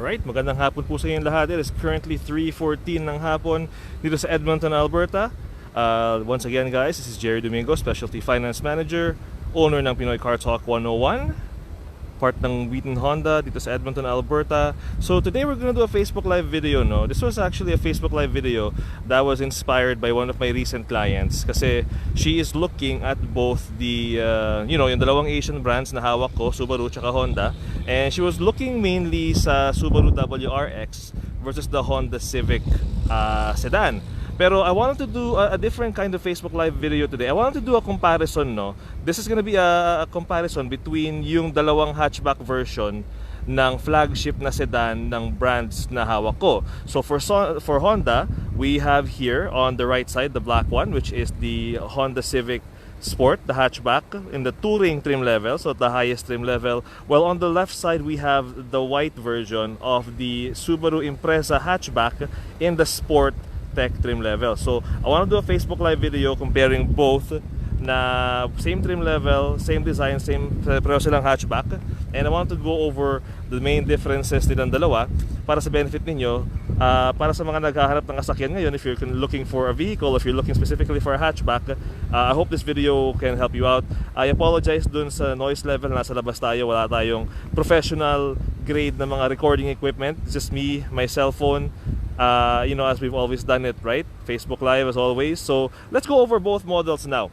Alright, magandang hapon po sa inyong lahat. It is currently 3:14 ng hapon dito sa Edmonton, Alberta. Once again guys, this is Jerry Domingo, Specialty Finance Manager, owner ng Pinoy Car Talk 101, part ng Wheaton Honda dito sa Edmonton, Alberta. So today we're gonna do a Facebook Live video, no? This was actually a Facebook Live video that was inspired by one of my recent clients kasi she is looking at both the, yung dalawang Asian brands na hawak ko, Subaru tsaka Honda, and she was looking mainly sa Subaru WRX versus the Honda Civic sedan. Pero I wanted to do a different kind of Facebook Live video today. I wanted to do a comparison, no? This is gonna be a comparison between yung dalawang hatchback version ng flagship na sedan ng brands na hawak ko. So for Honda, we have here on the right side the black one, which is the Honda Civic Sport, the hatchback in the touring trim level, so the highest trim level. While on the left side we have the white version of the Subaru Impreza hatchback in the Sport Tech trim level. So I want to do a Facebook Live video comparing both na same trim level, same design, pareho silang hatchback, and I want to go over the main differences nilang dalawa para sa benefit ninyo, para sa mga naghahanap ng sasakyan ngayon. If you're looking for a vehicle, if you're looking specifically for a hatchback, I hope this video can help you out. I apologize dun sa noise level, nasa labas tayo, wala tayong professional grade na mga recording equipment. It's just me, my cell phone, as we've always done it, right? Facebook Live as always. So let's go over both models now.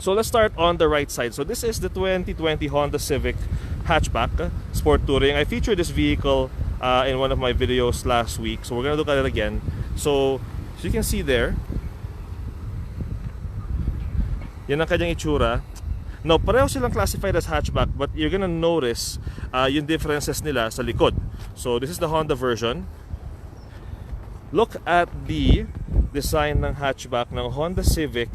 So let's start on the right side. So this is the 2020 Honda Civic hatchback Sport Touring. I featured this vehicle in one of my videos last week, so we're gonna look at it again. So as you can see there, yan ang kanyang itsura. Now, pareho silang classified as hatchback, but you're gonna notice yung differences nila sa likod. So this is the Honda version. Look at the design ng hatchback ng Honda Civic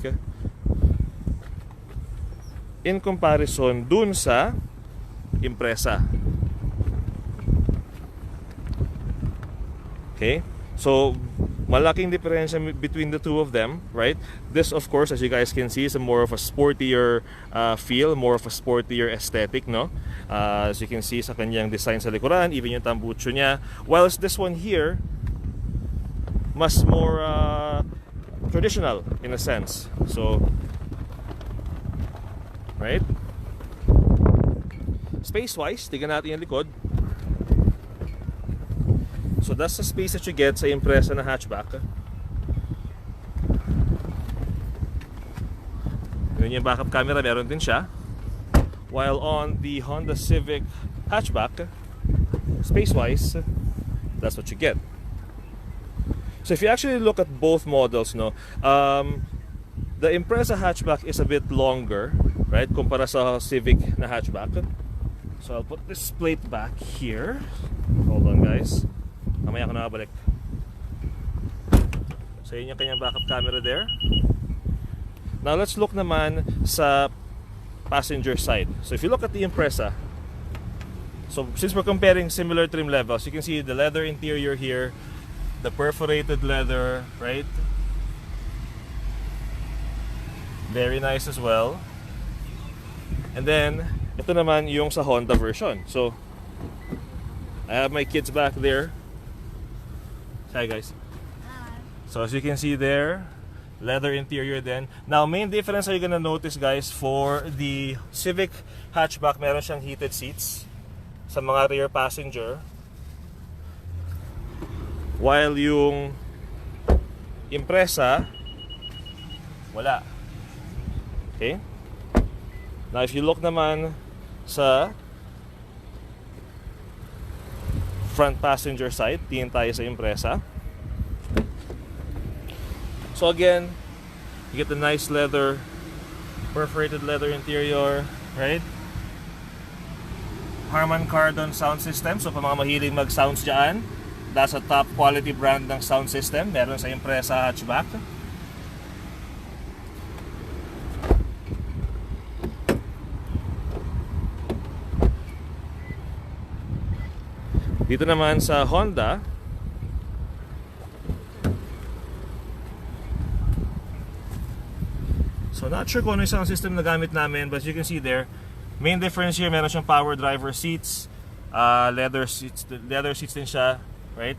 in comparison dun sa Impreza. Okay? So, malaking diferensya between the two of them, right? This, of course, as you guys can see, is more of a sportier feel, more of a sportier aesthetic, no? As you can see sa kanyang design sa likuran, even yung tambucho niya. Whilst this one here, mas more traditional in a sense. So, right? Space-wise, tignan natin yung likod. So that's the space that you get sa Impreza na hatchback. Yun yung backup camera, meron din siya. While on the Honda Civic hatchback, space-wise, that's what you get. So if you actually look at both models, no, the Impreza hatchback is a bit longer, right, kumpara sa Civic na hatchback. So I'll put this plate back here. Hold on guys, mamaya ako nakabalik. So yun yung kanyang backup camera there. Now let's look naman sa passenger side. So if you look at the Impreza, so since we're comparing similar trim levels, you can see the leather interior here, the perforated leather, right? Very nice as well. And then ito naman yung sa Honda version. So I have my kids back there. Hi guys. Hi. So as you can see there, leather interior then. Now main difference are you gonna notice guys, for the Civic hatchback, meron siyang heated seats sa mga rear passenger, while yung Impreza wala. Okay? Now if you look naman sa front passenger side, tingin tayo sa Impreza. So again, you get the nice leather, perforated leather interior, right? Harman Kardon sound system. So pa mga mahilig mag-sounds dyan, that's a top quality brand ng sound system. Meron sa Impreza hatchback. Dito naman sa Honda, so not sure kung ano yung sound system na gamit namin, but as you can see there, main difference here, meron siyang power driver seats, Leather seats din siya, right?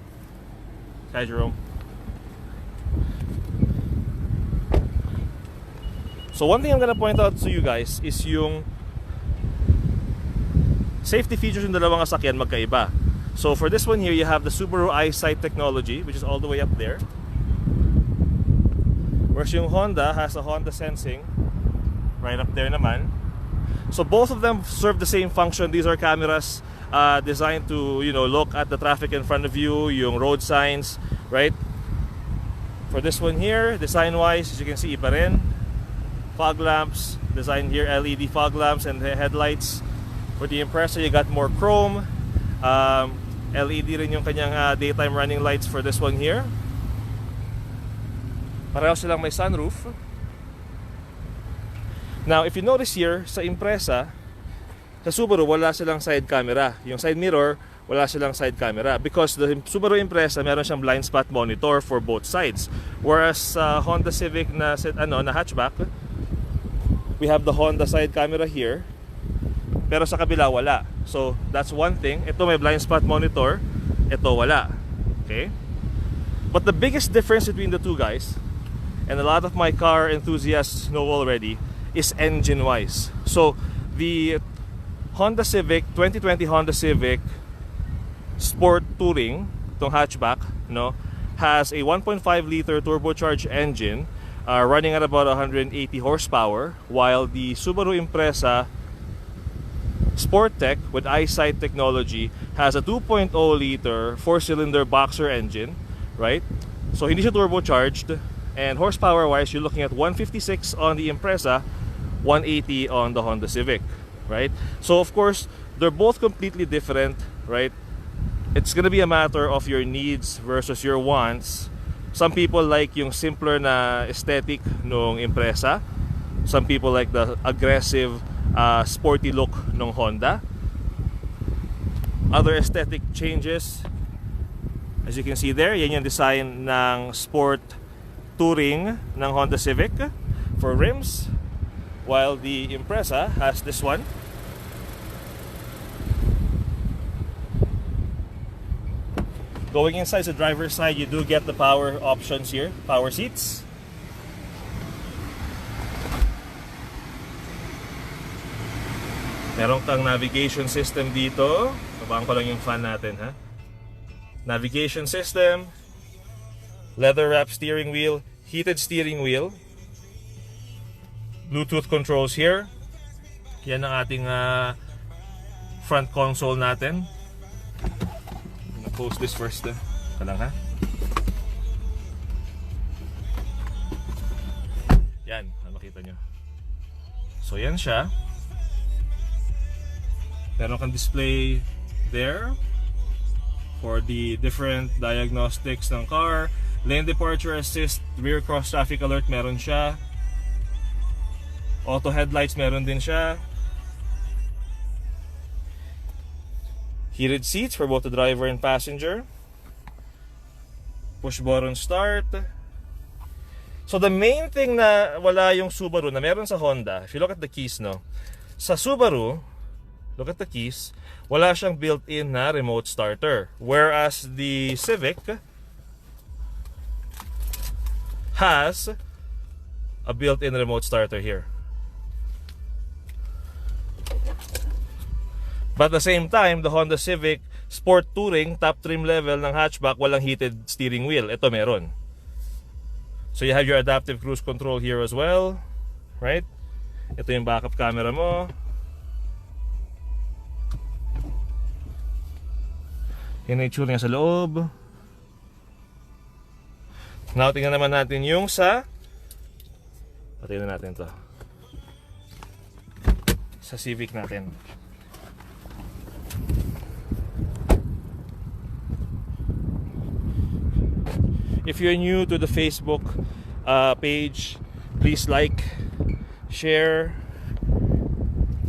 Hi, Jerome. So one thing I'm gonna point out to you guys is yung safety features ng dalawang sasakyan magkaiba. So for this one here, you have the Subaru EyeSight technology, which is all the way up there. Whereas yung Honda has a Honda Sensing right up there naman. So both of them serve the same function. These are cameras designed to, you know, look at the traffic in front of you, yung road signs, right? For this one here, design-wise, as you can see, iba rin. Fog lamps, designed here, LED fog lamps and headlights. For the Impreza, you got more chrome. LED rin yung kanyang daytime running lights for this one here. Pareho silang may sunroof. Now, if you notice here, sa Impreza, sa Subaru, wala silang side camera. Yung side mirror, wala silang side camera. Because the Subaru Impreza, meron siyang blind spot monitor for both sides. Whereas Honda Civic na hatchback, we have the Honda side camera here. Pero sa kabila, wala. So, that's one thing. Ito may blind spot monitor. Ito wala. Okay? But the biggest difference between the two guys, and a lot of my car enthusiasts know already, is engine-wise. So, the Honda Civic, 2020 Honda Civic Sport Touring, itong hatchback, no, has a 1.5 liter turbocharged engine running at about 180 horsepower, while the Subaru Impreza Sportec with EyeSight technology has a 2.0 liter 4-cylinder boxer engine, right? So hindi siya turbocharged, and horsepower wise you're looking at 156 on the Impreza, 180 on the Honda Civic, right? So of course they're both completely different, right? It's gonna be a matter of your needs versus your wants. Some people like yung simpler na aesthetic nung Impreza. Some people like the aggressive sporty look ng Honda. Other aesthetic changes, as you can see there, yan yung design ng Sport Touring ng Honda Civic for rims, while the Impreza has this one. Going inside the driver's side, you do get the power options here, power seats. Meron kang navigation system dito. Babaan ko lang yung fan natin, ha? Navigation system, leather wrap steering wheel, heated steering wheel, Bluetooth controls here. Yan ang ating front console natin. I'm gonna post this first. Ito lang, ha? Yan, makita nyo. So yan siya. Meron kang display there for the different diagnostics ng car. Lane departure assist, rear cross traffic alert meron siya. Auto headlights meron din siya. Heated seats for both the driver and passenger. Push button start. So the main thing na wala yung Subaru na meron sa Honda, if you look at the keys, no, sa Subaru, look at the keys, wala siyang built-in na remote starter. Whereas the Civic has a built-in remote starter here. But at the same time, the Honda Civic Sport Touring top trim level ng hatchback, walang heated steering wheel. Ito meron. So you have your adaptive cruise control here as well, right? Ito yung backup camera mo. Yan ang itsura niya sa loob. Now, tingnan naman natin yung sa... Patayin na natin to. Sa Civic natin. If you're new to the Facebook page, please like, share.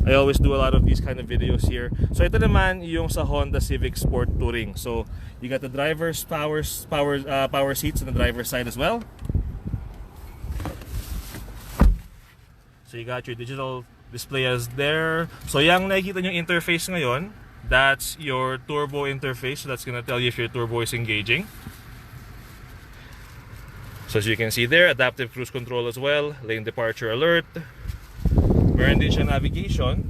I always do a lot of these kind of videos here. So ito naman yung sa Honda Civic Sport Touring. So you got the driver's power seats on the driver's side as well. So you got your digital display as there. So yung nakikita nyo interface ngayon, That's your turbo interface, so that's gonna tell you if your turbo is engaging. So as you can see there, adaptive cruise control as well, lane departure alert. Meron din siya navigation.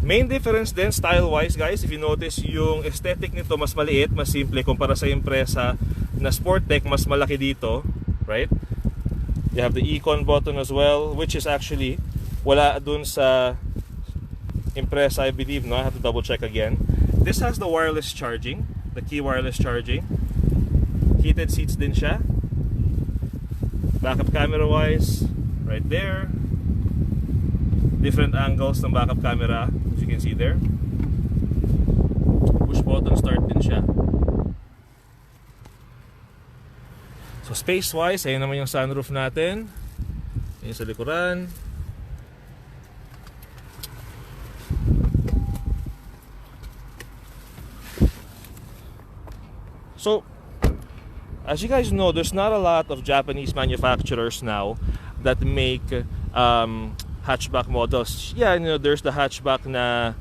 Main difference din style-wise guys, if you notice, yung aesthetic nito mas maliit, mas simple kumpara sa Impreza na Sport Tech, mas malaki dito, right? You have the Econ button as well, which is actually wala dun sa Impreza, I believe, no? I have to double check again. This has the wireless charging, the key wireless charging. Heated seats din siya. Backup camera wise, right there. Different angles ng backup camera, as you can see there. Push button start din siya. So space wise, ayun naman yung sunroof natin. Ayun sa likuran. So as you guys know, there's not a lot of Japanese manufacturers now that make hatchback models. Yeah, you know, there's the hatchback na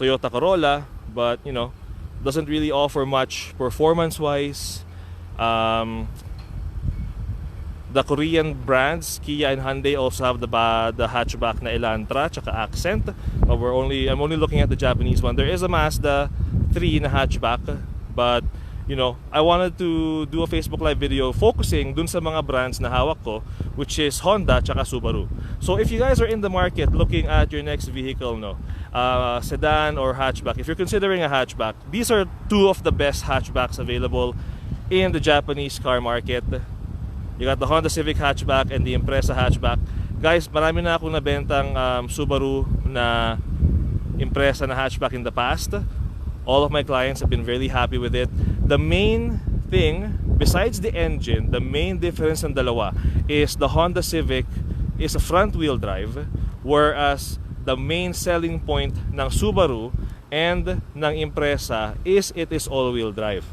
Toyota Corolla, but you know, doesn't really offer much performance-wise. The Korean brands, Kia and Hyundai, also have the hatchback na Elantra, tsaka Accent. I'm only looking at the Japanese one. There is a Mazda 3 na hatchback, but you know, I wanted to do a Facebook Live video focusing dun sa mga brands na hawak ko, which is Honda tsaka Subaru. So if you guys are in the market looking at your next vehicle, no, sedan or hatchback, if you're considering a hatchback, these are two of the best hatchbacks available in the Japanese car market. You got the Honda Civic hatchback and the Impreza hatchback. Guys, marami na akong nabentang Subaru na Impreza na hatchback in the past. All of my clients have been really happy with it. The main thing, besides the engine, the main difference ng dalawa is the Honda Civic is a front-wheel drive, whereas the main selling point ng Subaru and ng Impreza is it is all-wheel drive.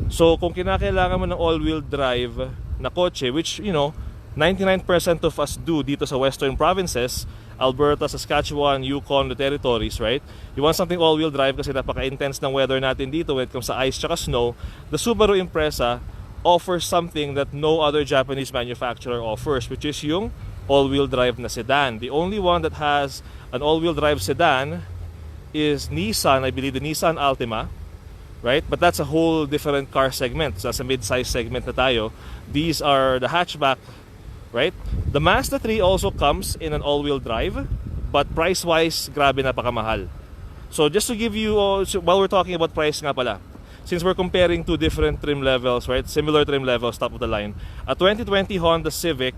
So kung kinakailangan mo ng all-wheel drive na kotse, which you know 99% of us do dito sa western provinces, Alberta, Saskatchewan, Yukon, the territories, right? You want something all-wheel drive kasi napaka-intense ng weather natin dito when it comes to ice tsaka snow. The Subaru Impreza offers something that no other Japanese manufacturer offers, which is yung all-wheel drive na sedan. The only one that has an all-wheel drive sedan is Nissan, I believe the Nissan Altima, right? But that's a whole different car segment. So that's a mid-size segment na tayo. These are the hatchback, right? The Mazda 3 also comes in an all-wheel drive, but price-wise, grabe napakamahal. So just to give you, while we're talking about price nga pala, since we're comparing two different trim levels, right? Similar trim levels, top of the line. A 2020 Honda Civic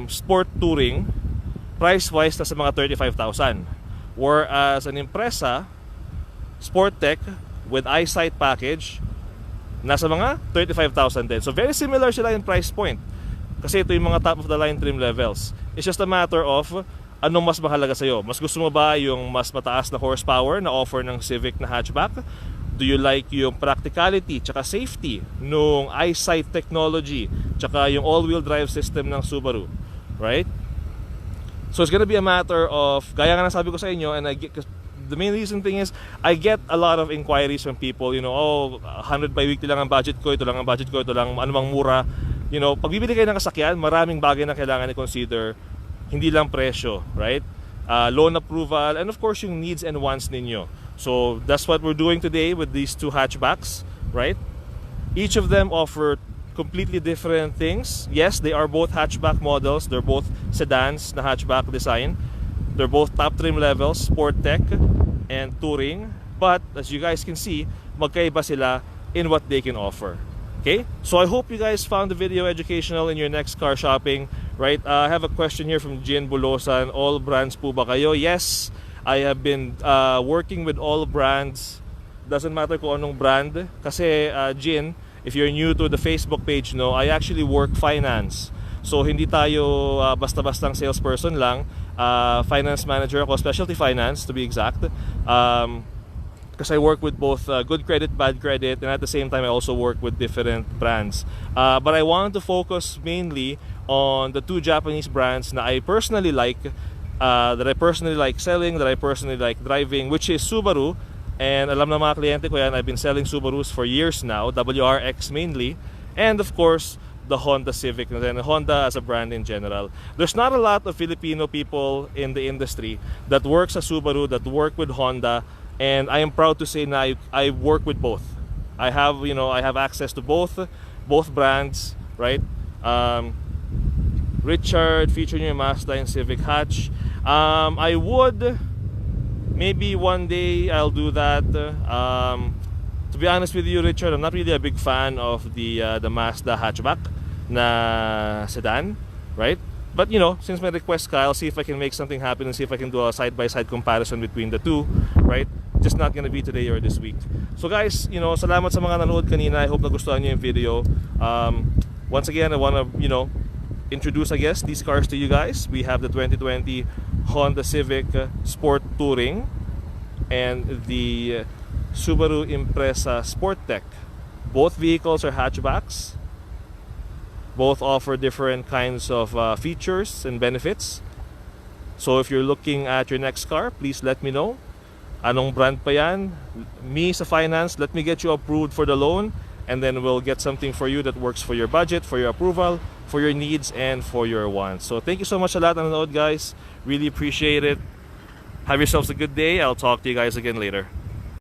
Sport Touring, price-wise, nasa mga 35,000. Whereas an Impreza Sport Tech with EyeSight package, nasa mga 35,000 din. So very similar sila in price point. Kasi ito yung mga top of the line trim levels. It's just a matter of anong mas mahalaga sa'yo. Mas gusto mo ba yung mas mataas na horsepower na offer ng Civic na hatchback? Do you like yung practicality tsaka safety nung EyeSight technology tsaka yung all-wheel drive system ng Subaru? Right? So it's gonna be a matter of, gaya nga nasabi ko sa inyo, and the main reason thing is, I get a lot of inquiries from people, you know, oh, 100 bi-weekly lang ang budget ko, ito lang ang budget ko, ito lang, ano mang mura. You know, pag bibili kayo ng kasakyan, maraming bagay na kailangan i-consider, hindi lang presyo, right? Loan approval, and of course yung needs and wants ninyo. So that's what we're doing today with these two hatchbacks, right? Each of them offer completely different things. Yes, they are both hatchback models. They're both sedans na hatchback design. They're both top trim levels, Sport Tech and Touring. But as you guys can see, magkaiba sila in what they can offer. Okay, so I hope you guys found the video educational in your next car shopping, right? I have a question here from Gian Bulosan. All brands po ba kayo? Yes, I have been working with all brands. Doesn't matter kung anong brand. Kasi Gian, if you're new to the Facebook page, no, I actually work finance. So hindi tayo basta-bastang salesperson lang. Finance manager ako, specialty finance to be exact. Because I work with both good credit, bad credit, and at the same time I also work with different brands. But I wanted to focus mainly on the two Japanese brands na I personally like that I personally like selling, that I personally like driving, which is Subaru. And alam na mga kliyente ko yan, I've been selling Subarus for years now, WRX mainly, and of course, the Honda Civic and Honda as a brand in general. There's not a lot of Filipino people in the industry that works at Subaru, that work with Honda, and I am proud to say now I work with both. I have, I have access to both brands, right? Richard featuring your Mazda and Civic hatch. I would maybe one day I'll do that. To be honest with you, Richard, I'm not really a big fan of the Mazda hatchback na sedan, right? But since my request ka, I'll see if I can make something happen and see if I can do a side-by-side comparison between the two, right? Just not gonna be today or this week. So guys, salamat sa mga nanood kanina. I hope nagustuhan niyo yung video. Once again, I wanna, introduce, I guess, these cars to you guys. We have the 2020 Honda Civic Sport Touring and the Subaru Impreza Sport Tech. Both vehicles are hatchbacks. Both offer different kinds of features and benefits. So if you're looking at your next car, please let me know. Anong brand pa yan? Me sa finance, let me get you approved for the loan, and then we'll get something for you that works for your budget, for your approval, for your needs, and for your wants. So thank you so much sa lahat ng nanood, guys. Really appreciate it. Have yourselves a good day. I'll talk to you guys again later.